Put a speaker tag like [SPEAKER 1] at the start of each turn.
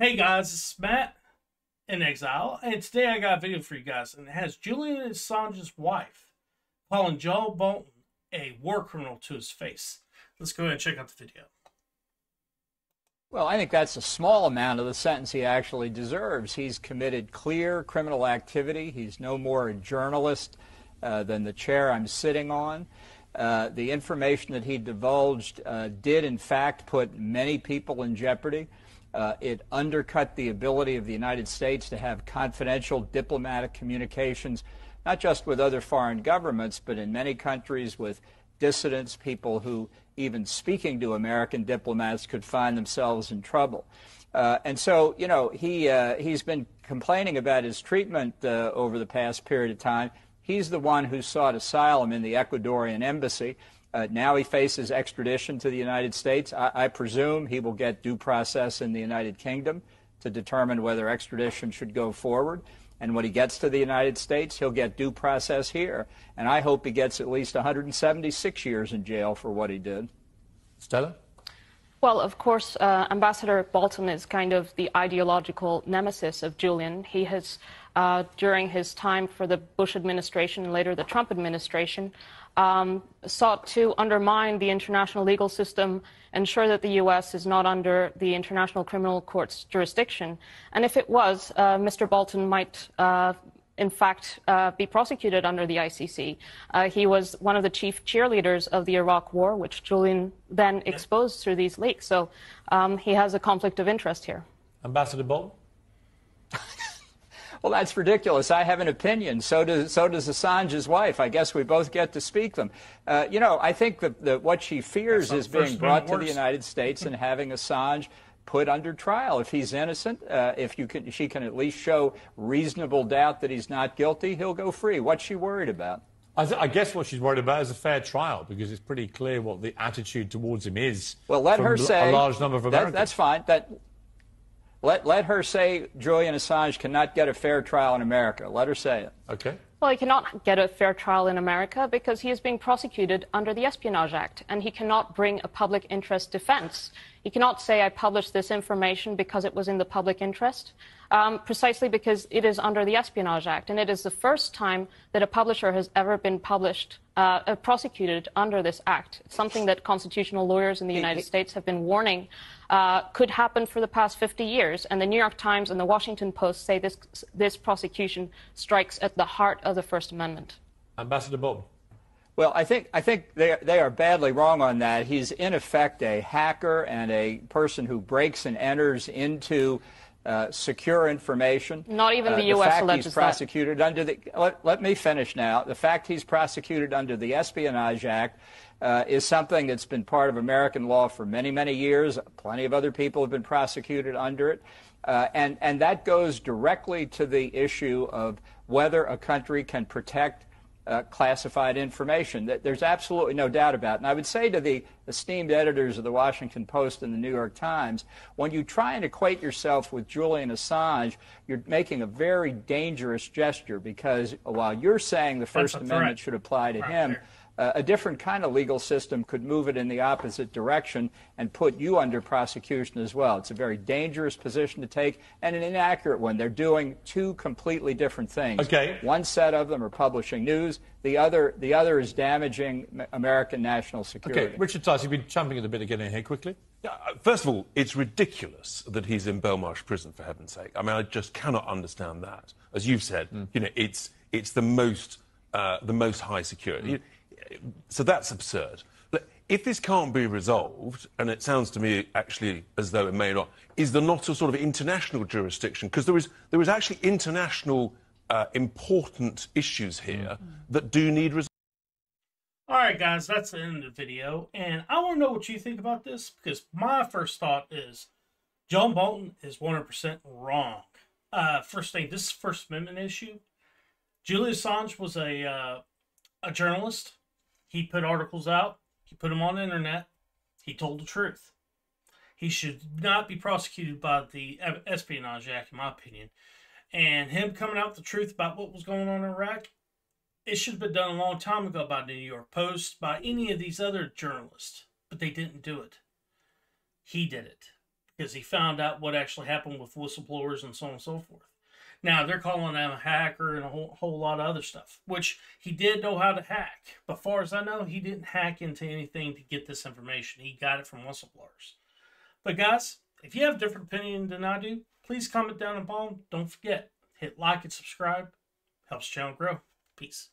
[SPEAKER 1] Hey guys, it's Matt in Exile, and today I got a video for you guys, and it has Julian Assange's wife calling Joe Bolton a war criminal to his face. Let's go ahead and check out the video.
[SPEAKER 2] Well, I think that's a small amount of the sentence he actually deserves. He's committed clear criminal activity. He's no more a journalist than the chair I'm sitting on. The information that he divulged did, in fact, put many people in jeopardy. It undercut the ability of the United States to have confidential diplomatic communications, not just with other foreign governments, but in many countries with dissidents, people who, even speaking to American diplomats, could find themselves in trouble. And so, you know, he's been complaining about his treatment over the past period of time. He's the one who sought asylum in the Ecuadorian embassy. Now he faces extradition to the United States. I presume he will get due process in the United Kingdom to determine whether extradition should go forward. And when he gets to the United States, he'll get due process here. And I hope he gets at least 176 years in jail for what he did.
[SPEAKER 3] Stella?
[SPEAKER 4] Well, of course, Ambassador Bolton is kind of the ideological nemesis of Julian. He has, during his time for the Bush administration and later the Trump administration, sought to undermine the international legal system, ensure that the U.S. is not under the International Criminal Court's jurisdiction. And if it was, Mr. Bolton might, in fact, be prosecuted under the ICC. He was one of the chief cheerleaders of the Iraq War, which Julian then exposed through these leaks. So he has a conflict of interest here.
[SPEAKER 3] Ambassador Bolton?
[SPEAKER 2] Well, that's ridiculous. I have an opinion. So does Assange's wife. I guess we both get to speak them. You know, I think that what she fears is being brought to the United States and having Assange put under trial. If he's innocent, she can at least show reasonable doubt that he's not guilty, he'll go free. What's she worried about?
[SPEAKER 3] I guess what she's worried about is a fair trial, because it's pretty clear what the attitude towards him is.
[SPEAKER 2] Well, let her say
[SPEAKER 3] a large number of Americans.
[SPEAKER 2] That's fine. Let her say Julian Assange cannot get a fair trial in America. Let her say it.
[SPEAKER 3] Okay.
[SPEAKER 4] Well, he cannot get a fair trial in America because he is being prosecuted under the Espionage Act, and he cannot bring a public interest defense. He cannot say, I published this information because it was in the public interest, precisely because it is under the Espionage Act, and it is the first time that a publisher has ever been prosecuted under this act. It's something that constitutional lawyers in the United States have been warning could happen for the past 50 years, and the New York Times and the Washington Post say this prosecution strikes at the heart of the First Amendment.
[SPEAKER 3] Ambassador Bolton?
[SPEAKER 2] Well, I think they are badly wrong on that. He's in effect a hacker and a person who breaks and enters into secure information.
[SPEAKER 4] Not even the U.S. alleges
[SPEAKER 2] he's prosecuted
[SPEAKER 4] that.
[SPEAKER 2] Under the let me finish now. The fact he's prosecuted under the Espionage Act is something that's been part of American law for many, many years. Plenty of other people have been prosecuted under it. And that goes directly to the issue of whether a country can protect classified information. There's absolutely no doubt about it. And I would say to the esteemed editors of the Washington Post and the New York Times, when you try and equate yourself with Julian Assange, you're making a very dangerous gesture, because while you're saying the First Amendment should apply to him, a different kind of legal system could move it in the opposite direction and put you under prosecution as well. It's a very dangerous position to take, and an inaccurate one. They're doing two completely different things.
[SPEAKER 3] Okay.
[SPEAKER 2] One set of them are publishing news. The other is damaging American national security.
[SPEAKER 3] Okay, Richard Tice, you've been champing at a bit again here quickly.
[SPEAKER 5] First of all, it's ridiculous that he's in Belmarsh prison, for heaven's sake. I mean, I just cannot understand that. As you've said, you know, it's the most high security. So that's absurd. But if this can't be resolved, and it sounds to me actually as though it may not, is there not a sort of international jurisdiction? Because there is actually international important issues here that do need resolving.
[SPEAKER 1] All right, guys, that's the end of the video, and I want to know what you think about this, because my first thought is John Bolton is 100% wrong. First thing, this is a First Amendment issue. Julian Assange was a journalist. He put articles out. He put them on the internet. He told the truth. He should not be prosecuted by the Espionage Act, in my opinion. And him coming out with the truth about what was going on in Iraq, it should have been done a long time ago by the New York Post, by any of these other journalists. But they didn't do it. He did it. because he found out what actually happened with whistleblowers and so on and so forth. Now, they're calling him a hacker and a whole lot of other stuff, which he did know how to hack. But far as I know, he didn't hack into anything to get this information. He got it from whistleblowers. But guys, if you have a different opinion than I do, please comment down below. Don't forget, hit like and subscribe. Helps the channel grow. Peace.